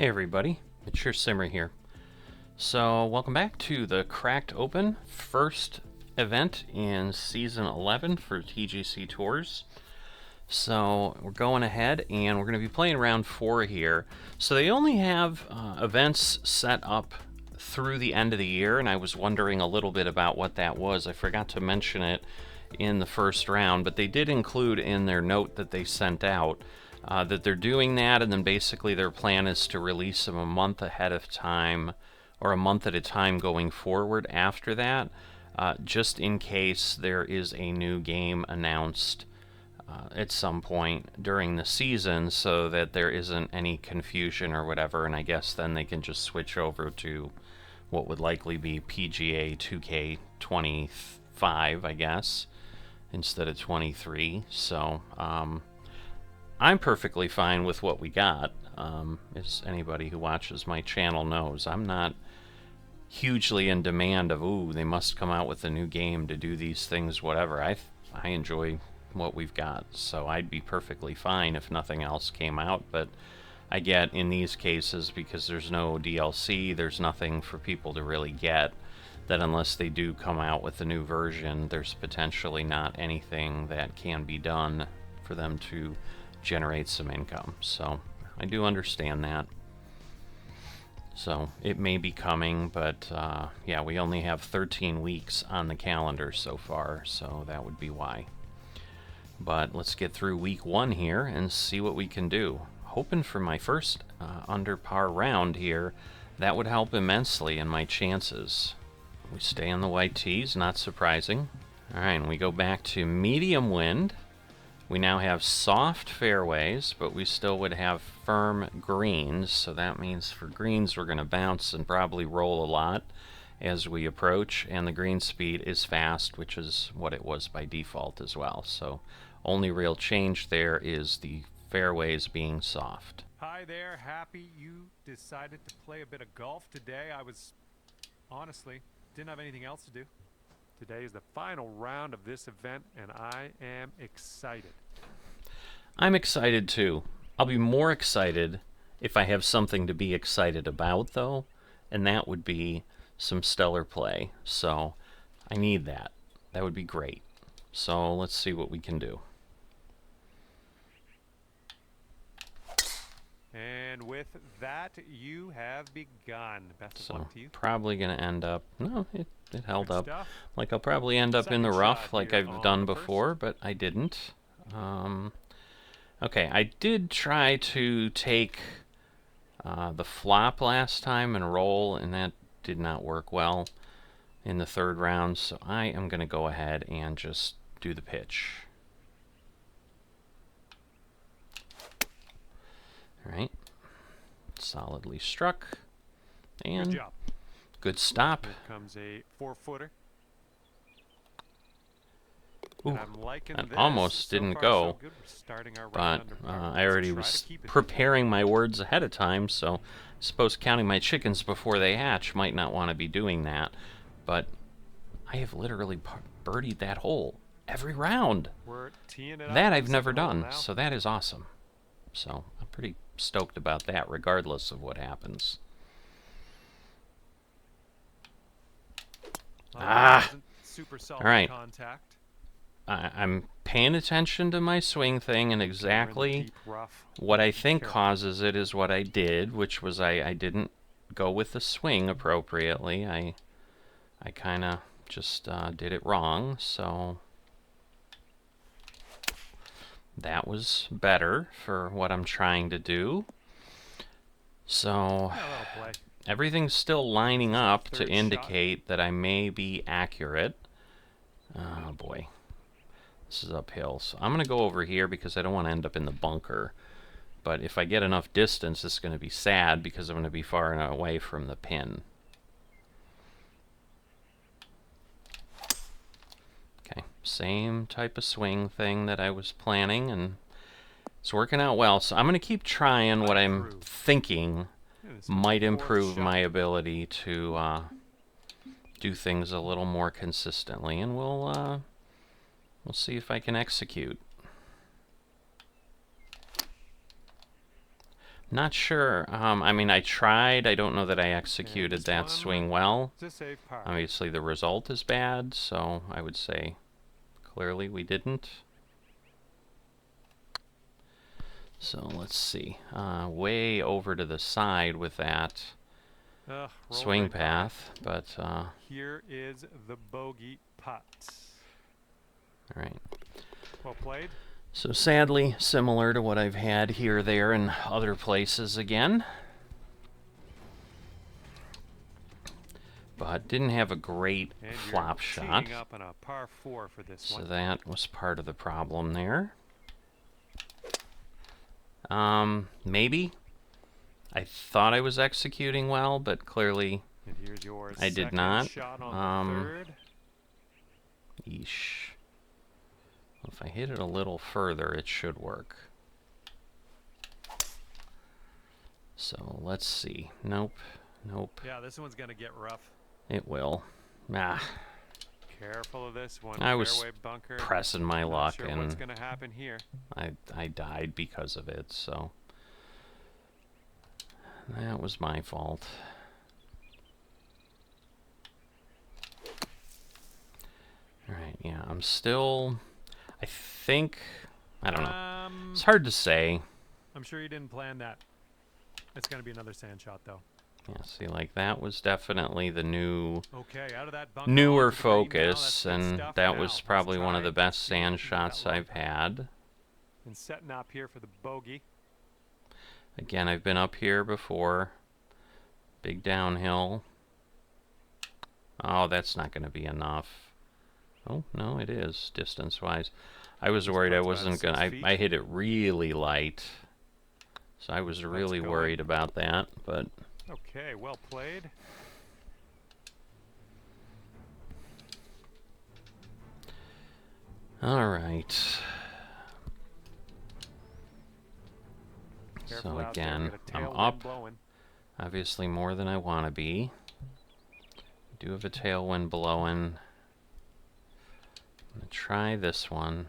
Hey everybody, it's your Simmer here. So welcome back to the Cracked Open first event in Season 11 for TGC Tours. So we're going ahead and we're going to be playing round 4 here. So they only have events set up through the end of the year, and I was wondering a little bit about what that was. I forgot to mention it in the first round, but they did include in their note that they sent out that they're doing that, and then basically their plan is to release them a month ahead of time, or a month at a time going forward after that, just in case there is a new game announced at some point during the season, so that there isn't any confusion or whatever, and I guess then they can just switch over to what would likely be Pga 2K23, I guess, instead of 23. So I'm perfectly fine with what we got. As anybody who watches my channel knows, I'm not hugely in demand of, ooh, they must come out with a new game to do these things, whatever. I enjoy what we've got, so I'd be perfectly fine if nothing else came out. But I get in these cases, because there's no DLC, there's nothing for people to really get, that unless they do come out with a new version, there's potentially not anything that can be done for them to generate some income. So I do understand that. So it may be coming, but yeah, we only have 13 weeks on the calendar so far, so that would be why. But let's get through week 1 here and see what we can do. Hoping for my first under par round here. That would help immensely in my chances. We stay on the white tees, not surprising. Alright, and we go back to medium wind. We now have soft fairways, but we still would have firm greens, so that means for greens we're going to bounce and probably roll a lot as we approach, and the green speed is fast, which is what it was by default as well. So only real change there is the fairways being soft. Hi there, happy you decided to play a bit of golf today. I was honestly didn't have anything else to do. Today is the final round of this event, and I am excited. I'm excited too. I'll be more excited if I have something to be excited about, though, and that would be some stellar play. So I need that. That would be great. So let's see what we can do. And with that, you have begun. Best of luck to you. Probably going to end up... No, it held Good up. stuff. Like, I'll probably end up in the Second rough shot like here I've on done the first. before, but I didn't. Okay, I did try to take the flop last time and roll, and that did not work well in the third round, so I am going to go ahead and just do the pitch. Alright. Solidly struck. And Good job. good stop. Here comes a 4-footer. Ooh, I'm liking that this. almost So didn't far, go, so good. We're starting our but round under par. I already Let's try was to keep it preparing my words ahead of time, so I suppose counting my chickens before they hatch might not want to be doing that, but I have literally birdied that hole every round. We're teeing it up. That I've Second never hole done, now. so that is awesome. So I'm pretty stoked about that, regardless of what happens. Well, Ah! that wasn't super solid All right. contact. I'm paying attention to my swing thing, and We're in the exactly deep rough. what I think Careful. causes it is what I did, which was I didn't go with the swing appropriately. I kind of just did it wrong, so that was better for what I'm trying to do. So Yeah, that'll play. everything's still lining up to Third shot. indicate that I may be accurate. Oh boy. This is uphill, so I'm going to go over here because I don't want to end up in the bunker. But if I get enough distance, it's going to be sad because I'm going to be far enough away from the pin. Okay, same type of swing thing that I was planning, and it's working out well. So I'm going to keep trying what I'm thinking Yeah, this is might the fourth improve shot. my ability to do things a little more consistently, and we'll see if I can execute. Not sure. I mean, I tried. I don't know that I executed that swing well. It's a safe par. Obviously, the result is bad, so I would say clearly we didn't. So let's see. Way over to the side with that swing path, but here is the bogey putt. all right. Well played. So sadly, similar to what I've had here, there, and other places again. But didn't have a great flop shot. Up on a par 4 for this so one. That was part of the problem there. Maybe. I thought I was executing well, but clearly and here's your I did not. Shot on the third. Yeesh. If I hit it a little further, it should work. So let's see. Nope. Nope. Yeah, this one's gonna get rough. It will. Ah. Careful of this one. I was fairway bunker. pressing my luck, sure and what's gonna happen here. I died because of it, so that was my fault. Alright, yeah, I'm still, I think, I don't know. It's hard to say. I'm sure you didn't plan that. It's gonna be another sand shot, though. Yeah, see, like, that was definitely the new, out of that bunker newer onto the green now. focus, That's good and stuff. that Now, was probably let's one of try the best to sand keep that shots low. I've had. And setting up here for the bogey. Again, I've been up here before. Big downhill. Oh, that's not going to be enough. Oh, no, it is, distance-wise. I was worried I wasn't going to... I hit it really light. So I was really worried about that, but... Okay, well played. All right. So again, I'm up, obviously more than I want to be. I do have a tailwind blowing. I'm going to try this one.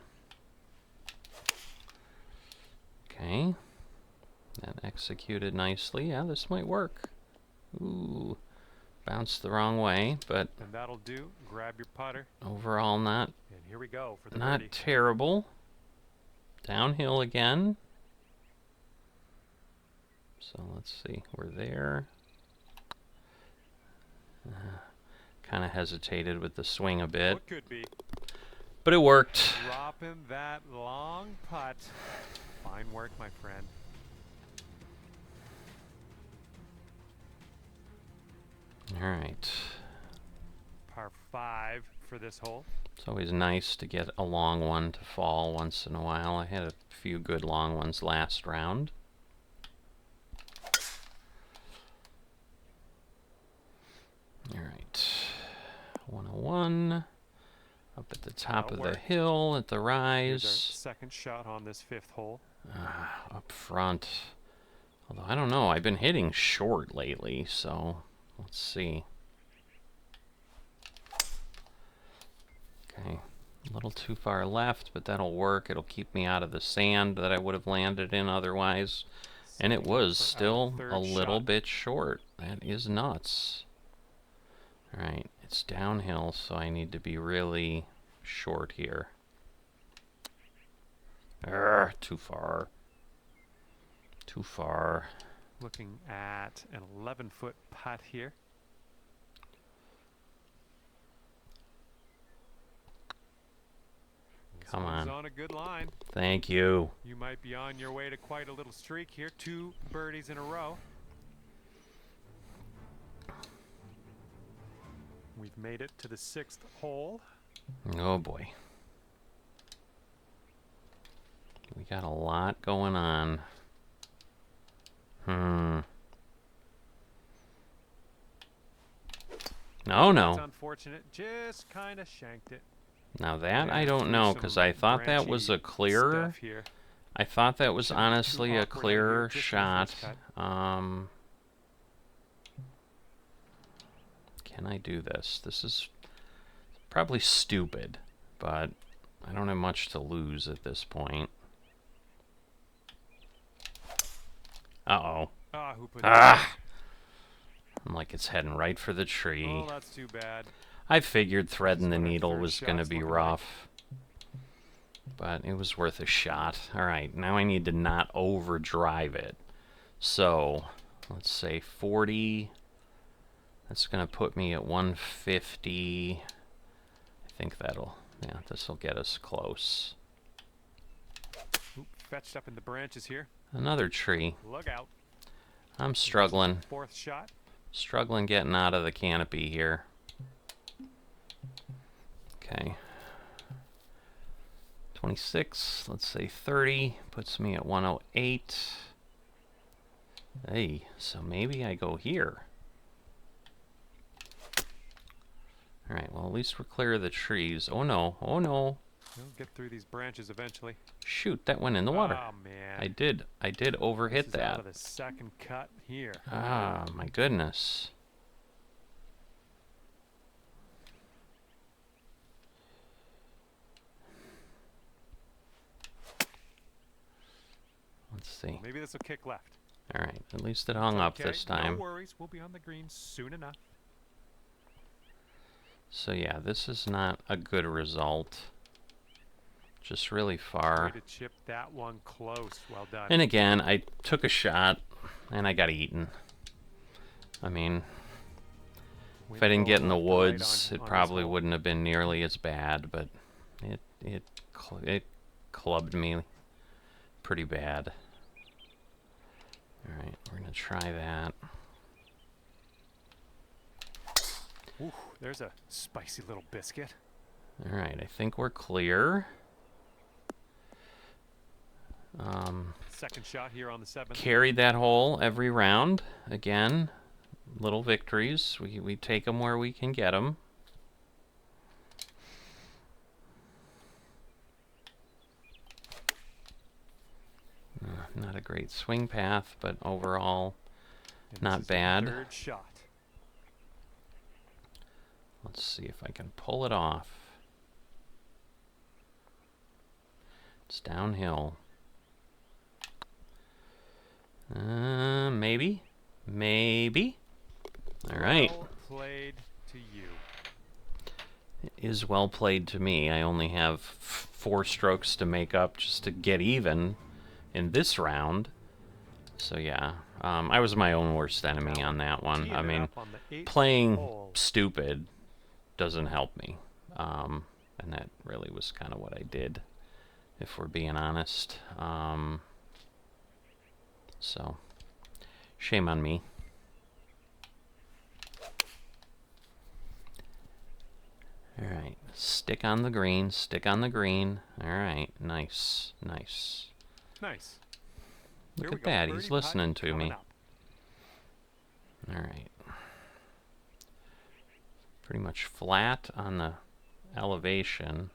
Okay. That executed nicely. Yeah, this might work. Ooh. Bounced the wrong way, but... And that'll do. Grab your putter. Overall, not... And here we go for the not birdie. terrible. Downhill again. So let's see. We're there. Kind of hesitated with the swing a bit. What could be? But it worked. Dropping that long putt. Fine work, my friend. All right. Par 5 for this hole. It's always nice to get a long one to fall once in a while. I had a few good long ones last round. All right. 101. Up at the top of the hill at the rise. Here's our second shot on this 5th hole. Up front. Although I don't know, I've been hitting short lately, so let's see. Okay, a little too far left, but that'll work. It'll keep me out of the sand that I would have landed in otherwise. And it was still a little bit short. That is nuts. Alright, it's downhill, so I need to be really short here. Too far. Too far. Looking at an 11-foot putt here. Come on. On a good line. Thank you. You might be on your way to quite a little streak here. 2 birdies in a row. We've made it to the 6th hole. Oh boy. We got a lot going on. No, no. That's unfortunate. Just kind of shanked it. Now that I don't know, because I thought that was a clearer. I thought that was honestly a clearer shot. Can I do this? This is probably stupid, but I don't have much to lose at this point. Uh-oh. Ah, who put Ah! I'm like, it's heading right for the tree. Oh, that's too bad. I figured This threading is the what our needle first was going to shot's be looking rough. But it was worth a shot. Alright, now I need to not overdrive it. So, let's say 40. That's going to put me at 150. I think that'll, yeah, this will get us close. Oop, fetched up in the branches here. Another tree. Look out. I'm struggling. Fourth shot. Struggling getting out of the canopy here. Okay. 26, let's say 30, puts me at 108. Hey, so maybe I go here. Alright, well, at least we're clear of the trees. Oh no, oh no. We'll get through these branches eventually. Shoot, that went in the water. Oh, man. I did overhit This is that. out of the second cut here. Ah, my goodness. Let's see. Maybe this will kick left. Alright, at least it hung up Okay, this time. No worries. We'll be on the green soon enough. So yeah, this is not a good result. Just really far. Way to chip that one close. Well done. And again, I took a shot and I got eaten. I mean, if I didn't get in the woods, it probably wouldn't have been nearly as bad, but it clubbed me pretty bad. All right, we're gonna try that. Ooh, there's a spicy little biscuit. All right, I think we're clear. Second shot here on the 7th. Carried that hole every round. Again, little victories. We take them where we can get them. Not a great swing path, but overall, not bad. Third shot. Let's see if I can pull it off. It's downhill. Maybe. Maybe. All right. Well played to you. It is well played to me. I only have 4 strokes to make up just to get even in this round. So yeah, I was my own worst enemy on that one. I mean, playing stupid doesn't help me. And that really was kind of what I did, if we're being honest. So, shame on me. Alright, stick on the green, stick on the green. Alright, nice, nice. Nice. Look at that, he's listening to me. Alright. Pretty much flat on the elevation.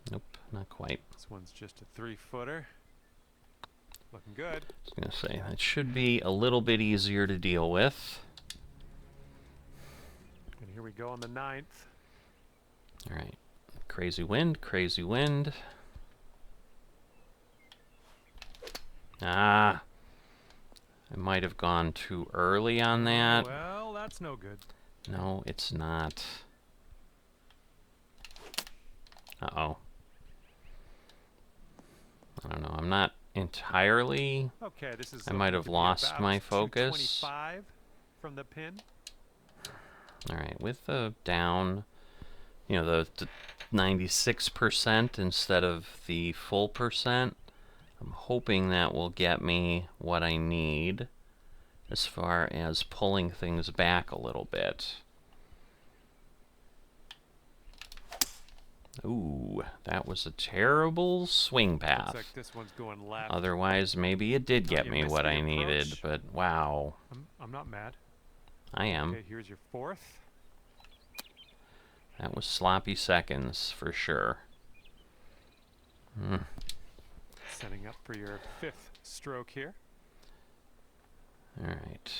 Nope, not quite. This one's just a 3-footer. Looking good. I was going to say, that should be a little bit easier to deal with. And here we go on the 9th. Alright. Crazy wind, crazy wind. Ah. I might have gone too early on that. Well, that's no good. No, it's not. Uh-oh. I don't know. I'm not entirely... Okay, this is I might have lost my focus. 225 from the pin. Alright, with the down, you know, the 96% instead of the full percent, I'm hoping that will get me what I need as far as pulling things back a little bit. Ooh, that was a terrible swing path. Looks like this one's going left. Otherwise, maybe it did get me what I needed, but wow. I'm not mad. I am. Okay, here's your 4th. That was sloppy seconds, for sure. Setting up for your 5th stroke here. Alright.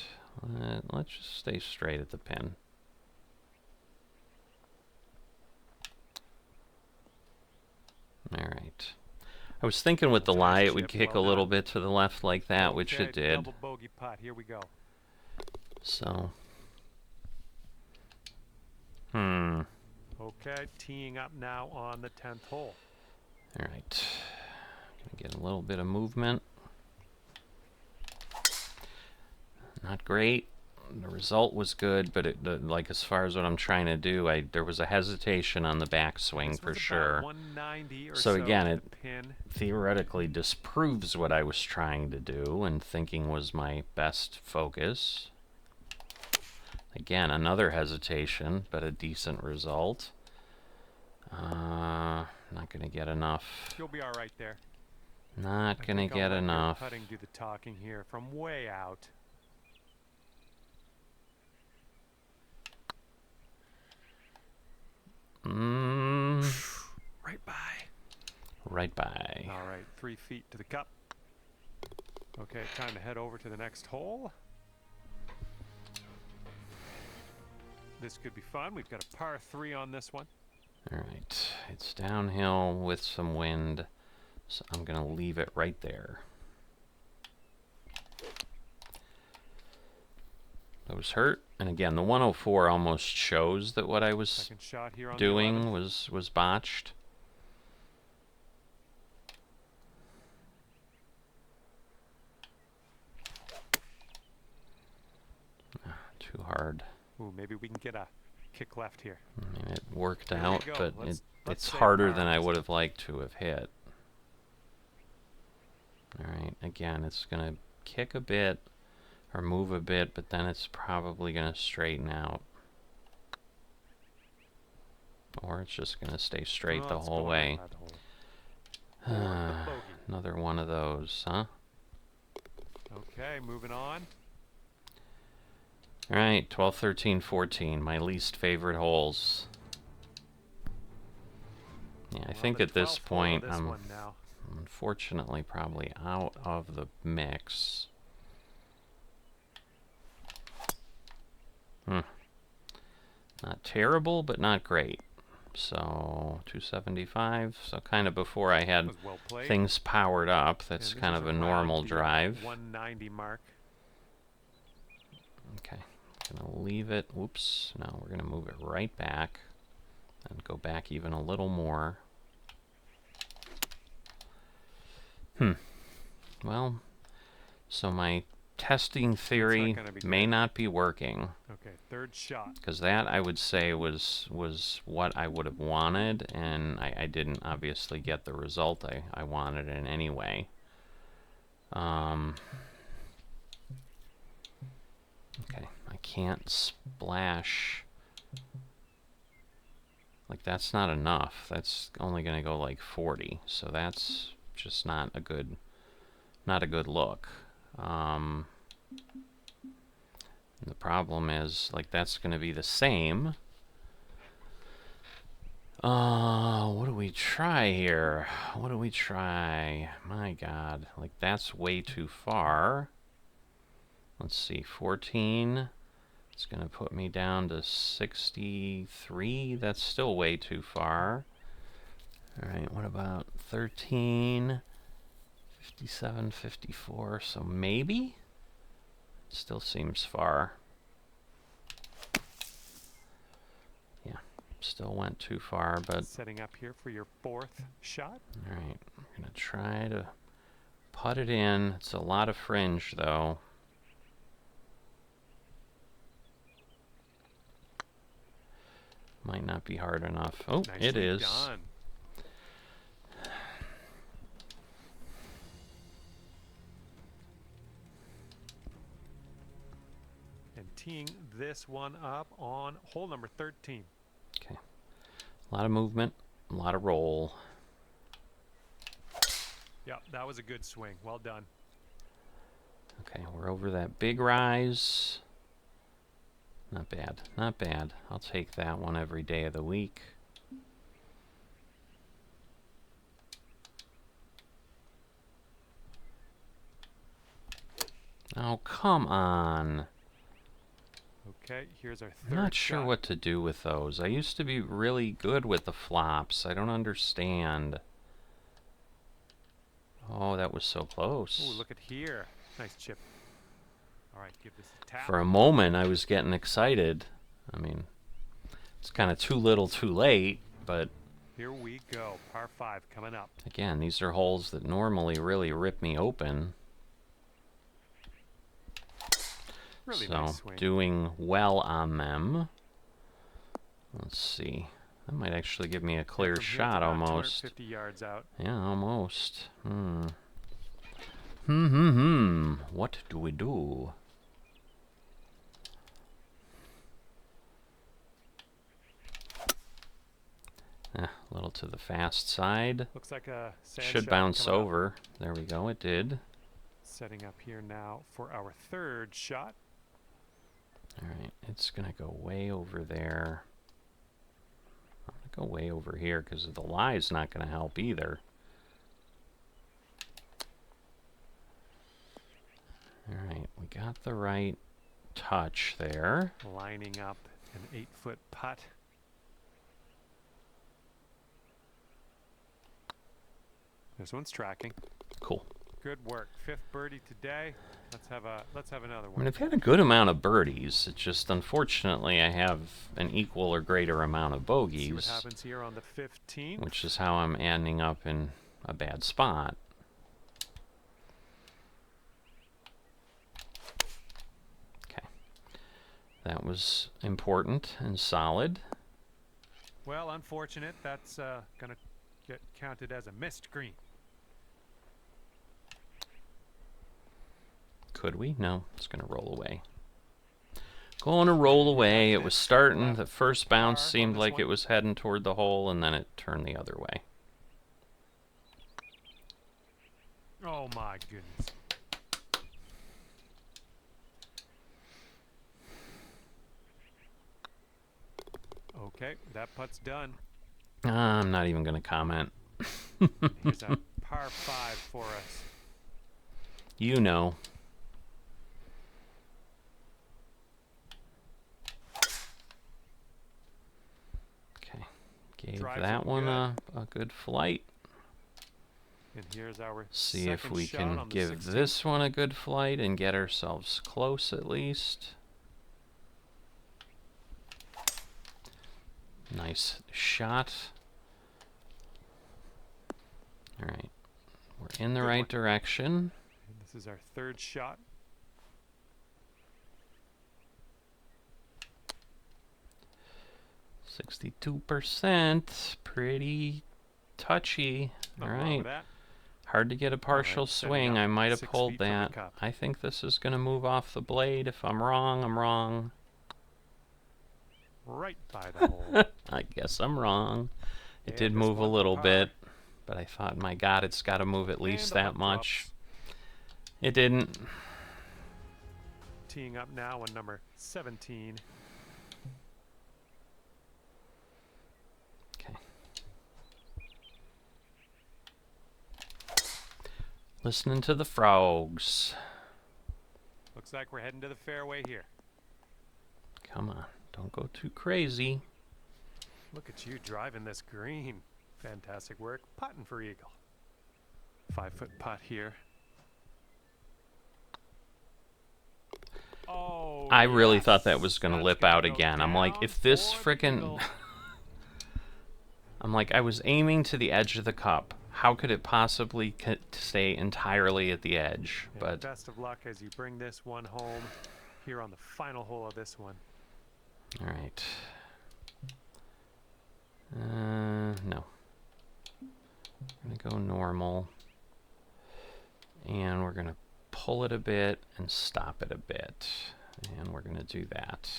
Let's just stay straight at the pin. Alright. I was thinking with the Nice lie it would chip, kick well a little done. bit to the left like that, which Okay, it did. double bogey putt. Here we go. So, Okay, teeing up now on the 10th hole. all right. Gonna get a little bit of movement. Not great. The result was good, but like as far as what I'm trying to do, there was a hesitation on the backswing This for one's about sure. 190 or So again, to it the pin. theoretically disproves what I was trying to do and thinking was my best focus. Again, another hesitation, but a decent result. Not gonna get enough. You'll be all right there. Not gonna get I'll let enough. your putting do the talking here from way out. Right by. Right by. All right, 3 feet to the cup. Okay, time to head over to the next hole. This could be fun. We've got a par 3 on this one. All right, it's downhill with some wind, so I'm gonna leave it right there. I was hurt, and again, the 104 almost shows that what I was Second shot here on doing the was botched. Too hard. Ooh, maybe we can get a kick left here. I mean, it worked There we out, go. but Let's it's say harder par than on I this would have liked to have hit. Alright, again, it's going to kick a bit or move a bit, but then it's probably going to straighten out. Or it's just going to stay straight Oh, the it's whole going way. right by the hole. For the bogey. Another one of those, huh? Okay, moving on. Alright, 12, 13, 14, my least favorite holes. Yeah, I Well, think the at this 12th hole of point this I'm one now. unfortunately probably out of the mix. Not terrible, but not great. So 275, so kind of before I had Was well played. things powered up. That's And this kind is of a around normal the, drive. 190 mark. Okay, gonna leave it. Whoops, no, we're gonna move it right back and go back even a little more. Well, so my testing theory may not be working. Okay, third shot. Because that, I would say, was what I would have wanted, and I didn't obviously get the result I wanted in any way. Okay, I can't splash. Like, that's not enough. That's only going to go like 40, so that's just not a good look. The problem is, like, that's going to be the same. What do we try here? What do we try? My God, like, that's way too far. Let's see, 14. It's going to put me down to 63. That's still way too far. All right, what about 13? 57, 54, so maybe? Still seems far. Yeah, still went too far, but... Setting up here for your 4th shot. Alright, I'm going to try to putt it in. It's a lot of fringe, though. Might not be hard enough. Oh, Nicely it is. Done. And teeing this one up on hole number 13. Okay. A lot of movement, a lot of roll. Yeah, that was a good swing. Well done. Okay, we're over that big rise. Not bad, not bad. I'll take that one every day of the week. Oh, come on. Okay, here's our I'm third not sure shot. what to do with those. I used to be really good with the flops. I don't understand. Oh, that was so close. Oh, look at here. Nice chip. All right, give this a tap. For a moment, I was getting excited. I mean, it's kind of too little too late, but Here we go. Par 5 coming up. again, these are holes that normally really rip me open. Really So, nice swing. doing well on them. Let's see. That might actually give me a clear From here, it's shot about almost. 250 yards out. Yeah, almost. What do we do? A little to the fast side. Looks like a sand Should shot bounce coming up. over. There we go, it did. Setting up here now for our third shot. Alright, it's gonna go way over there. I'm gonna go way over here because the lie's not gonna help either. Alright, we got the right touch there. Lining up an 8-foot putt. This one's tracking. Cool. Good work. 5th birdie today. Let's have another I one. mean, I've had a good amount of birdies. It's just, unfortunately, I have an equal or greater amount of See what bogeys, happens here on the 15th. which is how I'm ending up in a bad spot. Okay. That was important and solid. Well, unfortunate. That's going to get counted as a missed green. Could we? No, it's going to roll away. Going to roll away. It was starting. The first bounce seemed like it was heading toward the hole, and then it turned the other way. Oh my goodness. Okay, that putt's done. I'm not even going to comment. Here's a par 5 for us. You know. Okay. Gave Drives that it one good. a good flight. And here's our See if second we shot can on the give 16th. this one a good flight and get ourselves close at least. Nice shot. Alright. We're in the Good right one. direction. And this is our third shot. %62%. Pretty touchy. Nothing wrong Alright. with that. Hard to get a partial setting swing. up I might have 6 pulled feet from the that. cup. I think this is going to move off the blade. If I'm wrong, I'm wrong. Right by the hole. I guess I'm wrong. It And did this move a one for little par. bit, but I thought, my God, it's got to move at least And the that putt much. drops. It didn't. Teeing up now on number 17. Okay. Listening to the frogs. Looks like we're heading to the fairway here. Come on, don't go too crazy. Look at you driving this green. Fantastic work. Putting for eagle. 5-foot putt here. Oh, I really yes. thought that was going to That's lip gonna out go again. I'm like, down if this for the frickin'... eagle. I'm like, I was aiming to the edge of the cup. How could it possibly stay entirely at the edge? And But best of luck as you bring this one home here on the final hole of this one. all right. No. I'm gonna go normal, and we're gonna pull it a bit and stop it a bit, and we're gonna do that.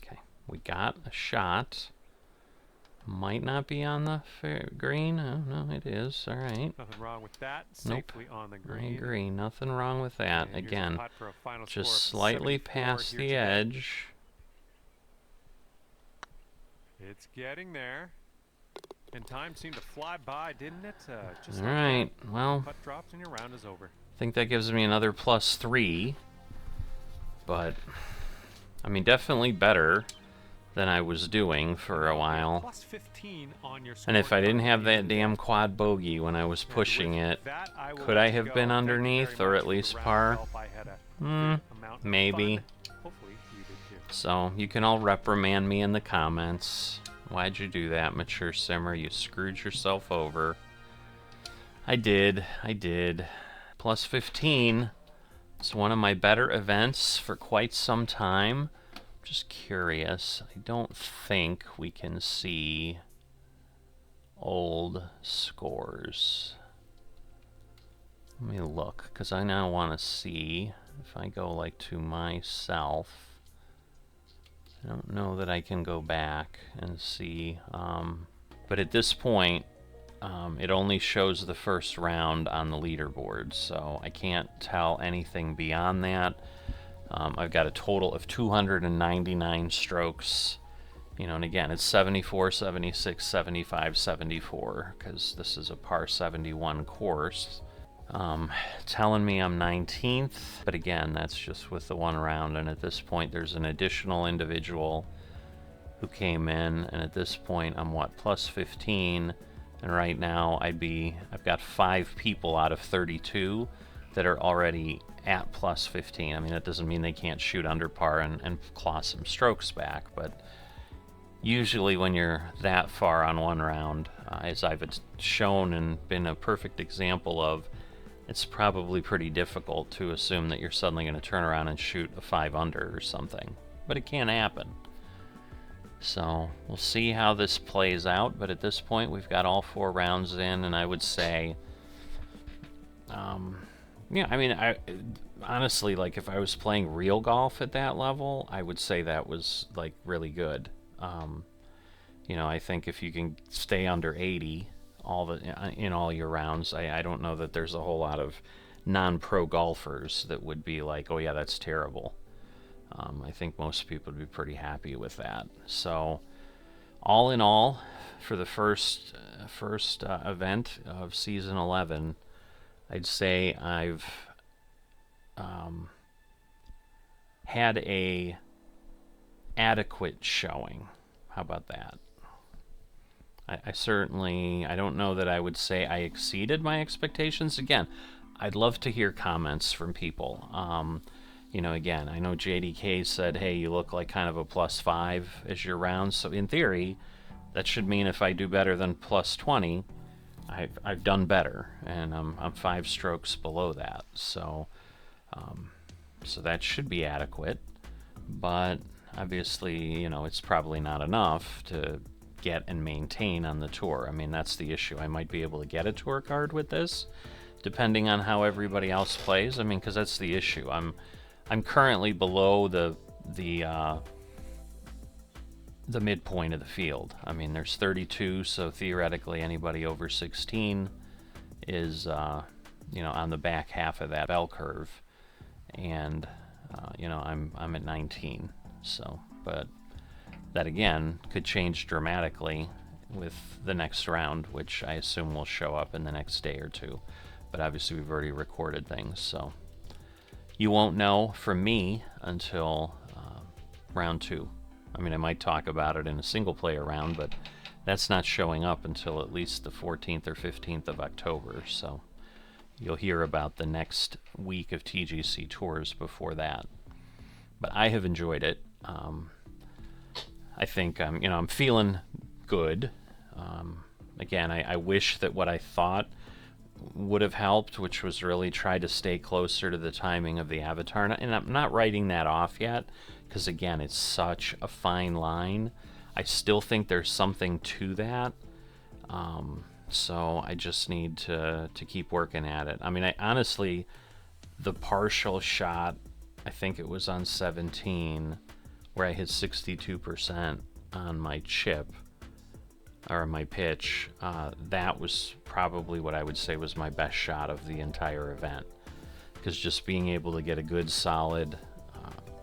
Okay, we got a shot. Might not be on the green. Oh, no, it is. All right. Nothing wrong with that. Nope. Safely on the I green. agree. Nothing wrong with that. And here's a Again, putt for a final just score of slightly 74 past here the today. edge. It's getting there. And time seemed to fly by, didn't it? Just All like right. that. Well, Putt drops and your round is over. I think that gives me another +3. But, I mean, definitely better than I was doing for a while. Plus 15 on your And if I didn't have that scorecard. damn quad bogey when I was pushing it, That, I will could let I you have go. been Thank you underneath very or much at for the least round of par? golf. I had a good amount of Maybe. fun. Hopefully you did too. So you can all reprimand me in the comments. Why'd you do that, Mature Simmer? You screwed yourself over. I did. Plus 15. It's one of my better events for quite some time. Just curious. I don't think we can see old scores. Let me look, because I now want to see if I go like to myself. I don't know that I can go back and see, but at this point it only shows the first round on the leaderboard, so I can't tell anything beyond that. I've got a total of 299 strokes, you know, and again, it's 74, 76, 75, 74, because this is a par 71 course. Telling me I'm 19th, but again, that's just with the one round, and at this point there's an additional individual who came in, and at this point I'm what, plus 15, and right now I've got 5 people out of 32 that are already at plus 15. I mean, that doesn't mean they can't shoot under par and claw some strokes back, but usually when you're that far on one round, as I've shown and been a perfect example of, it's probably pretty difficult to assume that you're suddenly going to turn around and shoot a 5 under or something. But it can happen. So we'll see how this plays out, but at this point we've got all 4 rounds in, and I would say, yeah, I mean, honestly, like, if I was playing real golf at that level, I would say that was, like, really good. You know, I think if you can stay under 80 in all your rounds, I don't know that there's a whole lot of non-pro golfers that would be like, oh yeah, that's terrible. I think most people would be pretty happy with that. So, all in all, for the first event of season 11, I'd say I've had a adequate showing. How about that? I certainly, I don't know that I would say I exceeded my expectations. Again, I'd love to hear comments from people. You know, again, I know JDK said, hey, you look like kind of a plus 5 as your round. So in theory, that should mean if I do better than plus 20, I've done better, and I'm 5 strokes below that. So, so that should be adequate. But obviously, you know, it's probably not enough to get and maintain on the tour. I mean, that's the issue. I might be able to get a tour card with this, depending on how everybody else plays. I mean, because that's the issue. I'm currently below the midpoint of the field. I mean, there's 32, so theoretically anybody over 16 is, you know, on the back half of that bell curve, and you know, I'm at 19. So, but that again could change dramatically with the next round, which I assume will show up in the next day or two. But obviously we've already recorded things, so you won't know from me until round 2. I mean, I might talk about it in a single player round, but that's not showing up until at least the 14th or 15th of October, so you'll hear about the next week of TGC tours before that. But I have enjoyed it. I think you know, I'm feeling good. Again, I wish that what I thought would have helped, which was really try to stay closer to the timing of the Avatar, and I'm not writing that off yet, because again, it's such a fine line. I still think there's something to that. So I just need to keep working at it. I mean, I honestly, the partial shot, I think it was on 17, where I hit 62% on my chip, or my pitch, that was probably what I would say was my best shot of the entire event. Because just being able to get a good solid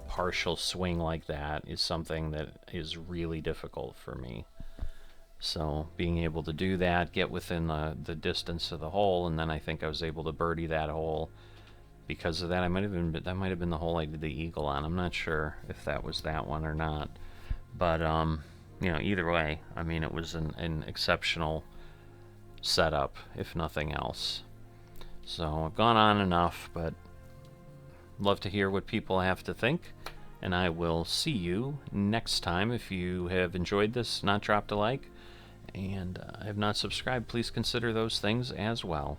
partial swing like that is something that is really difficult for me. So being able to do that, get within the distance of the hole, and then I think I was able to birdie that hole. Because of that, that might have been the hole I did the eagle on. I'm not sure if that was that one or not. But you know, either way, I mean, it was an exceptional setup, if nothing else. So I've gone on enough, but love to hear what people have to think. And I will see you next time. If you have enjoyed this, not dropped a like, and have not subscribed, please consider those things as well.